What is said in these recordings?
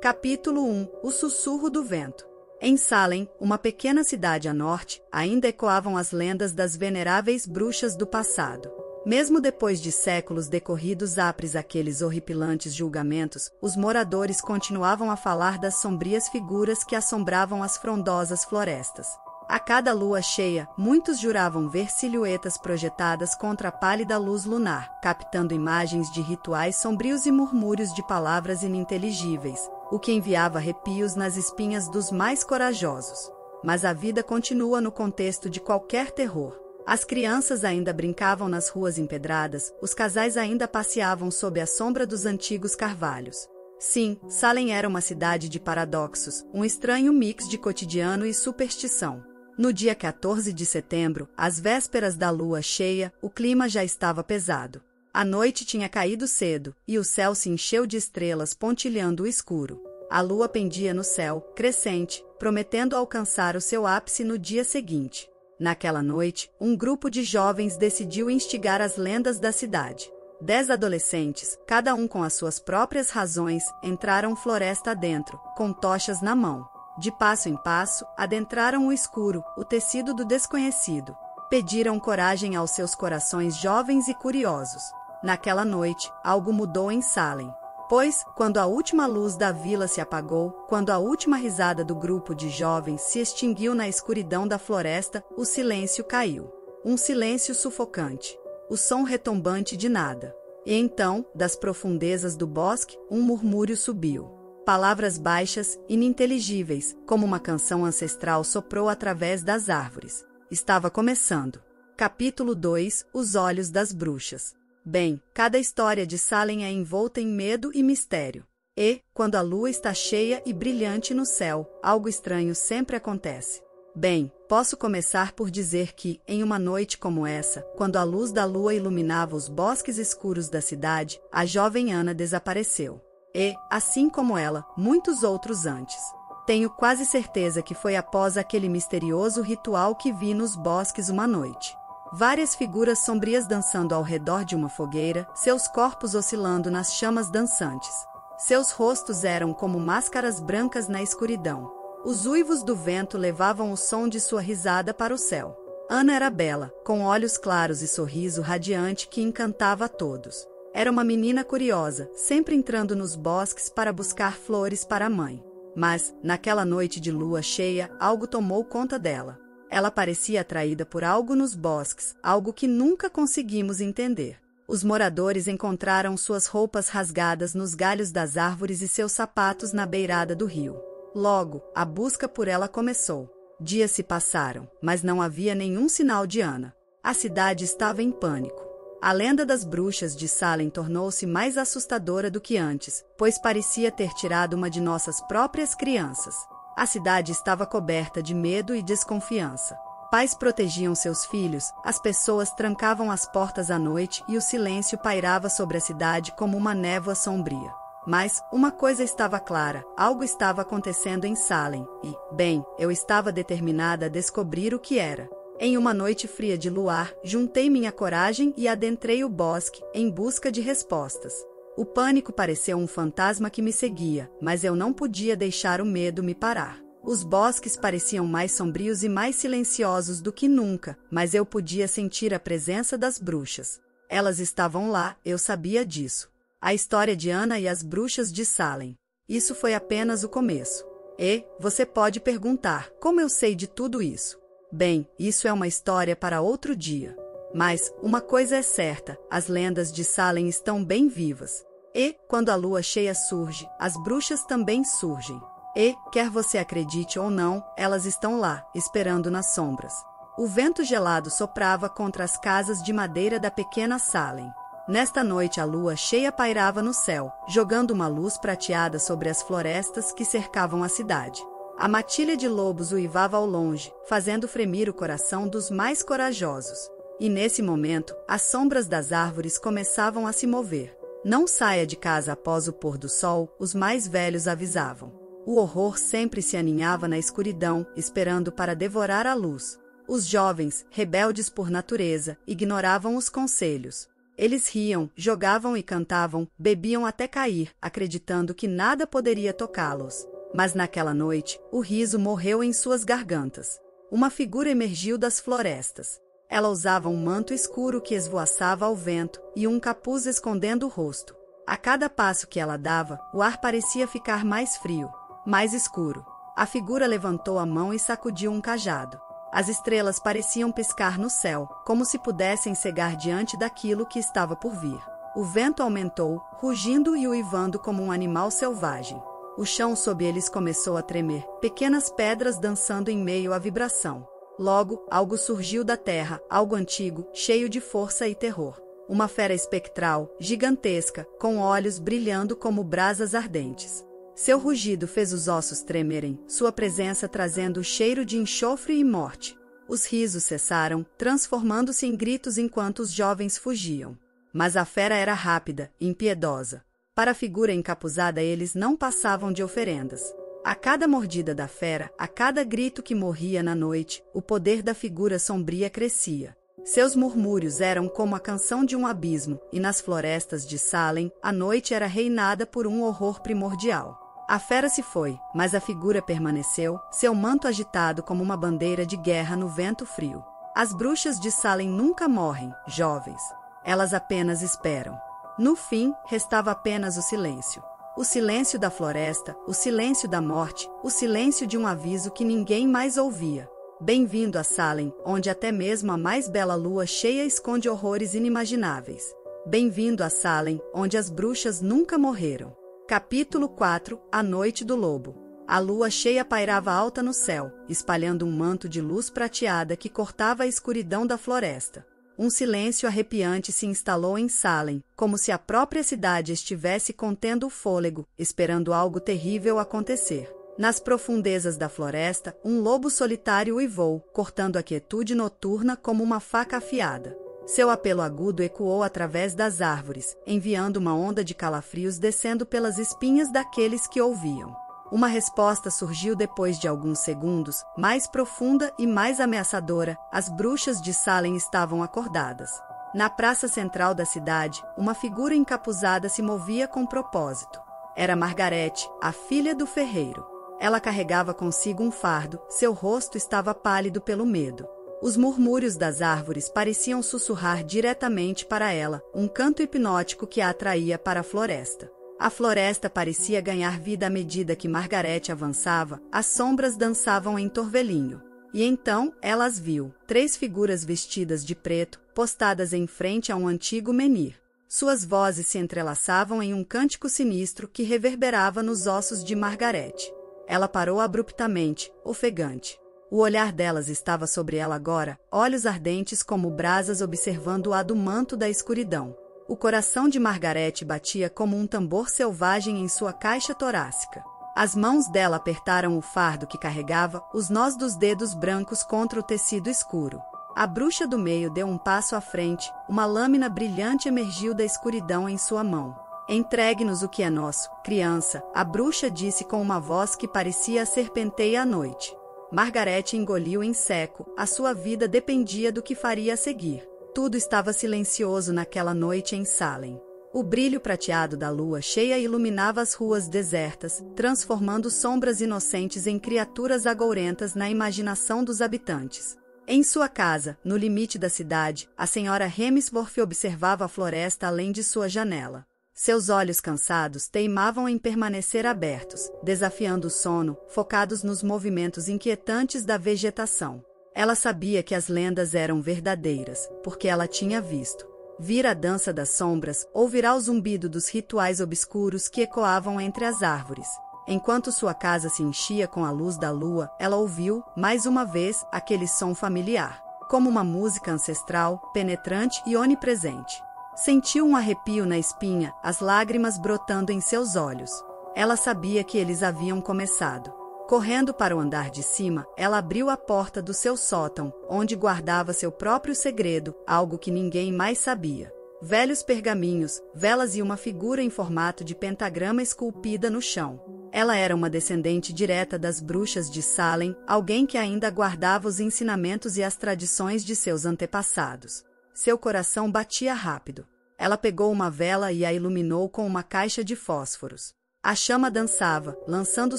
Capítulo 1 O sussurro do vento. Em Salem, uma pequena cidade a norte, ainda ecoavam as lendas das veneráveis bruxas do passado. Mesmo depois de séculos decorridos apres aqueles horripilantes julgamentos, os moradores continuavam a falar das sombrias figuras que assombravam as frondosas florestas. A cada lua cheia, muitos juravam ver silhuetas projetadas contra a pálida luz lunar, captando imagens de rituais sombrios e murmúrios de palavras ininteligíveis, o que enviava arrepios nas espinhas dos mais corajosos. Mas a vida continua no contexto de qualquer terror. As crianças ainda brincavam nas ruas empedradas, os casais ainda passeavam sob a sombra dos antigos carvalhos. Sim, Salem era uma cidade de paradoxos, um estranho mix de cotidiano e superstição. No dia 14 de setembro, às vésperas da lua cheia, o clima já estava pesado. A noite tinha caído cedo, e o céu se encheu de estrelas pontilhando o escuro. A lua pendia no céu, crescente, prometendo alcançar o seu ápice no dia seguinte. Naquela noite, um grupo de jovens decidiu instigar as lendas da cidade. 10 adolescentes, cada um com as suas próprias razões, entraram floresta adentro, com tochas na mão. De passo em passo, adentraram o escuro, o tecido do desconhecido. Pediram coragem aos seus corações jovens e curiosos. Naquela noite, algo mudou em Salem. Pois, quando a última luz da vila se apagou, quando a última risada do grupo de jovens se extinguiu na escuridão da floresta, o silêncio caiu. Um silêncio sufocante. O som retombante de nada. E então, das profundezas do bosque, um murmúrio subiu. Palavras baixas, ininteligíveis, como uma canção ancestral soprou através das árvores. Estava começando. Capítulo 2 Os Olhos das Bruxas. Bem, cada história de Salem é envolta em medo e mistério. E, quando a lua está cheia e brilhante no céu, algo estranho sempre acontece. Bem, posso começar por dizer que, em uma noite como essa, quando a luz da lua iluminava os bosques escuros da cidade, a jovem Ana desapareceu. E, assim como ela, muitos outros antes. Tenho quase certeza que foi após aquele misterioso ritual que vi nos bosques uma noite. Várias figuras sombrias dançando ao redor de uma fogueira, seus corpos oscilando nas chamas dançantes. Seus rostos eram como máscaras brancas na escuridão. Os uivos do vento levavam o som de sua risada para o céu. Ana era bela, com olhos claros e sorriso radiante que encantava a todos. Era uma menina curiosa, sempre entrando nos bosques para buscar flores para a mãe. Mas, naquela noite de lua cheia, algo tomou conta dela. Ela parecia atraída por algo nos bosques, algo que nunca conseguimos entender. Os moradores encontraram suas roupas rasgadas nos galhos das árvores e seus sapatos na beirada do rio. Logo, a busca por ela começou. Dias se passaram, mas não havia nenhum sinal de Ana. A cidade estava em pânico. A lenda das bruxas de Salem tornou-se mais assustadora do que antes, pois parecia ter tirado uma de nossas próprias crianças. A cidade estava coberta de medo e desconfiança. Pais protegiam seus filhos, as pessoas trancavam as portas à noite e o silêncio pairava sobre a cidade como uma névoa sombria. Mas, uma coisa estava clara, algo estava acontecendo em Salem, e, bem, eu estava determinada a descobrir o que era. Em uma noite fria de luar, juntei minha coragem e adentrei o bosque, em busca de respostas. O pânico pareceu um fantasma que me seguia, mas eu não podia deixar o medo me parar. Os bosques pareciam mais sombrios e mais silenciosos do que nunca, mas eu podia sentir a presença das bruxas. Elas estavam lá, eu sabia disso. A história de Ana e as bruxas de Salem. Isso foi apenas o começo. E, você pode perguntar, como eu sei de tudo isso? Bem, isso é uma história para outro dia. Mas, uma coisa é certa, as lendas de Salem estão bem vivas. E, quando a lua cheia surge, as bruxas também surgem. E, quer você acredite ou não, elas estão lá, esperando nas sombras. O vento gelado soprava contra as casas de madeira da pequena Salem. Nesta noite a lua cheia pairava no céu, jogando uma luz prateada sobre as florestas que cercavam a cidade. A matilha de lobos uivava ao longe, fazendo fremir o coração dos mais corajosos. E nesse momento, as sombras das árvores começavam a se mover. Não saia de casa após o pôr do sol, os mais velhos avisavam. O horror sempre se aninhava na escuridão, esperando para devorar a luz. Os jovens, rebeldes por natureza, ignoravam os conselhos. Eles riam, jogavam e cantavam, bebiam até cair, acreditando que nada poderia tocá-los. Mas naquela noite, o riso morreu em suas gargantas. Uma figura emergiu das florestas. Ela usava um manto escuro que esvoaçava ao vento e um capuz escondendo o rosto. A cada passo que ela dava, o ar parecia ficar mais frio, mais escuro. A figura levantou a mão e sacudiu um cajado. As estrelas pareciam piscar no céu, como se pudessem cegar diante daquilo que estava por vir. O vento aumentou, rugindo e uivando como um animal selvagem. O chão sob eles começou a tremer, pequenas pedras dançando em meio à vibração. Logo, algo surgiu da terra, algo antigo, cheio de força e terror. Uma fera espectral, gigantesca, com olhos brilhando como brasas ardentes. Seu rugido fez os ossos tremerem, sua presença trazendo o cheiro de enxofre e morte. Os risos cessaram, transformando-se em gritos enquanto os jovens fugiam. Mas a fera era rápida, impiedosa. Para a figura encapuzada eles não passavam de oferendas. A cada mordida da fera, a cada grito que morria na noite, o poder da figura sombria crescia. Seus murmúrios eram como a canção de um abismo, e nas florestas de Salem, a noite era reinada por um horror primordial. A fera se foi, mas a figura permaneceu, seu manto agitado como uma bandeira de guerra no vento frio. As bruxas de Salem nunca morrem, jovens. Elas apenas esperam. No fim, restava apenas o silêncio. O silêncio da floresta, o silêncio da morte, o silêncio de um aviso que ninguém mais ouvia. Bem-vindo a Salem, onde até mesmo a mais bela lua cheia esconde horrores inimagináveis. Bem-vindo a Salem, onde as bruxas nunca morreram. Capítulo 4 – A Noite do Lobo. A lua cheia pairava alta no céu, espalhando um manto de luz prateada que cortava a escuridão da floresta. Um silêncio arrepiante se instalou em Salem, como se a própria cidade estivesse contendo o fôlego, esperando algo terrível acontecer. Nas profundezas da floresta, um lobo solitário uivou, cortando a quietude noturna como uma faca afiada. Seu apelo agudo ecoou através das árvores, enviando uma onda de calafrios descendo pelas espinhas daqueles que ouviam. Uma resposta surgiu depois de alguns segundos, mais profunda e mais ameaçadora. As bruxas de Salem estavam acordadas. Na praça central da cidade, uma figura encapuzada se movia com propósito. Era Margarete, a filha do ferreiro. Ela carregava consigo um fardo, seu rosto estava pálido pelo medo. Os murmúrios das árvores pareciam sussurrar diretamente para ela, um canto hipnótico que a atraía para a floresta. A floresta parecia ganhar vida à medida que Margarete avançava, as sombras dançavam em torvelinho. E então, ela as viu, 3 figuras vestidas de preto, postadas em frente a um antigo menhir. Suas vozes se entrelaçavam em um cântico sinistro que reverberava nos ossos de Margarete. Ela parou abruptamente, ofegante. O olhar delas estava sobre ela agora, olhos ardentes como brasas observando-a do manto da escuridão. O coração de Margarete batia como um tambor selvagem em sua caixa torácica. As mãos dela apertaram o fardo que carregava, os nós dos dedos brancos contra o tecido escuro. A bruxa do meio deu um passo à frente, uma lâmina brilhante emergiu da escuridão em sua mão. Entregue-nos o que é nosso, criança, a bruxa disse com uma voz que parecia a serpenteia à noite. Margarete engoliu em seco, a sua vida dependia do que faria a seguir. Tudo estava silencioso naquela noite em Salem. O brilho prateado da lua cheia iluminava as ruas desertas, transformando sombras inocentes em criaturas agourentas na imaginação dos habitantes. Em sua casa, no limite da cidade, a senhora Hemsworth observava a floresta além de sua janela. Seus olhos cansados teimavam em permanecer abertos, desafiando o sono, focados nos movimentos inquietantes da vegetação. Ela sabia que as lendas eram verdadeiras, porque ela tinha visto. Vira a dança das sombras, ouvirá o zumbido dos rituais obscuros que ecoavam entre as árvores. Enquanto sua casa se enchia com a luz da lua, ela ouviu, mais uma vez, aquele som familiar. Como uma música ancestral, penetrante e onipresente. Sentiu um arrepio na espinha, as lágrimas brotando em seus olhos. Ela sabia que eles haviam começado. Correndo para o andar de cima, ela abriu a porta do seu sótão, onde guardava seu próprio segredo, algo que ninguém mais sabia. Velhos pergaminhos, velas e uma figura em formato de pentagrama esculpida no chão. Ela era uma descendente direta das bruxas de Salem, alguém que ainda guardava os ensinamentos e as tradições de seus antepassados. Seu coração batia rápido. Ela pegou uma vela e a iluminou com uma caixa de fósforos. A chama dançava, lançando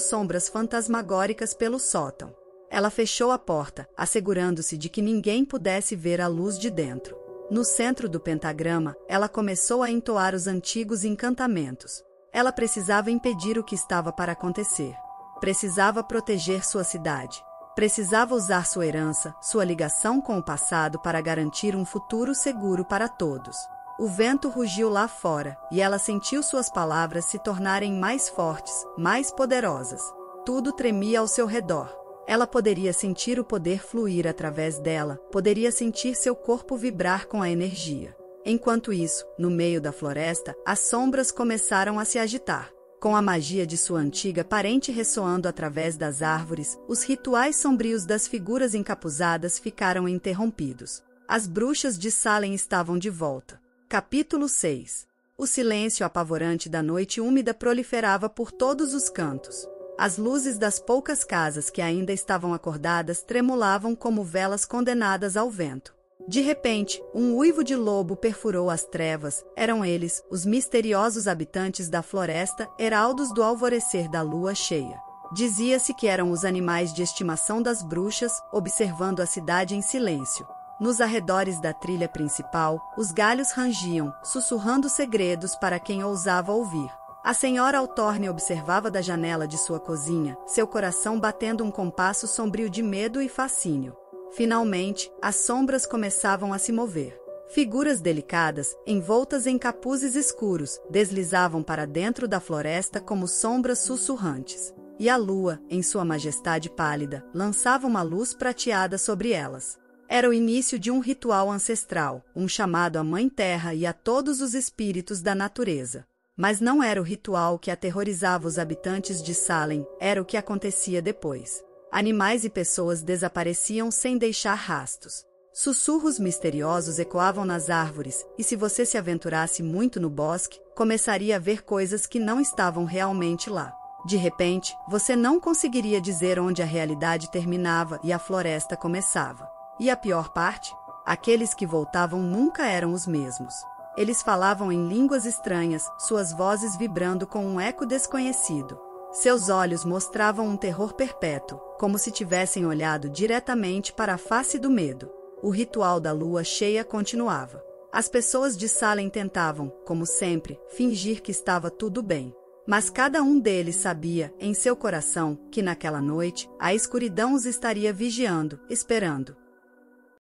sombras fantasmagóricas pelo sótão. Ela fechou a porta, assegurando-se de que ninguém pudesse ver a luz de dentro. No centro do pentagrama, ela começou a entoar os antigos encantamentos. Ela precisava impedir o que estava para acontecer. Precisava proteger sua cidade. Precisava usar sua herança, sua ligação com o passado para garantir um futuro seguro para todos. O vento rugiu lá fora, e ela sentiu suas palavras se tornarem mais fortes, mais poderosas. Tudo tremia ao seu redor. Ela poderia sentir o poder fluir através dela, poderia sentir seu corpo vibrar com a energia. Enquanto isso, no meio da floresta, as sombras começaram a se agitar. Com a magia de sua antiga parente ressoando através das árvores, os rituais sombrios das figuras encapuzadas ficaram interrompidos. As bruxas de Salem estavam de volta. Capítulo 6. O silêncio apavorante da noite úmida proliferava por todos os cantos. As luzes das poucas casas que ainda estavam acordadas tremulavam como velas condenadas ao vento. De repente, um uivo de lobo perfurou as trevas. Eram eles, os misteriosos habitantes da floresta, heraldos do alvorecer da lua cheia. Dizia-se que eram os animais de estimação das bruxas, observando a cidade em silêncio. Nos arredores da trilha principal, os galhos rangiam, sussurrando segredos para quem ousava ouvir. A senhora Altorne observava da janela de sua cozinha, seu coração batendo um compasso sombrio de medo e fascínio. Finalmente, as sombras começavam a se mover. Figuras delicadas, envoltas em capuzes escuros, deslizavam para dentro da floresta como sombras sussurrantes. E a lua, em sua majestade pálida, lançava uma luz prateada sobre elas. Era o início de um ritual ancestral, um chamado à Mãe Terra e a todos os espíritos da natureza. Mas não era o ritual que aterrorizava os habitantes de Salem, era o que acontecia depois. Animais e pessoas desapareciam sem deixar rastros. Sussurros misteriosos ecoavam nas árvores, e se você se aventurasse muito no bosque, começaria a ver coisas que não estavam realmente lá. De repente, você não conseguiria dizer onde a realidade terminava e a floresta começava. E a pior parte? Aqueles que voltavam nunca eram os mesmos. Eles falavam em línguas estranhas, suas vozes vibrando com um eco desconhecido. Seus olhos mostravam um terror perpétuo, como se tivessem olhado diretamente para a face do medo. O ritual da lua cheia continuava. As pessoas de Salem tentavam, como sempre, fingir que estava tudo bem. Mas cada um deles sabia, em seu coração, que naquela noite, a escuridão os estaria vigiando, esperando.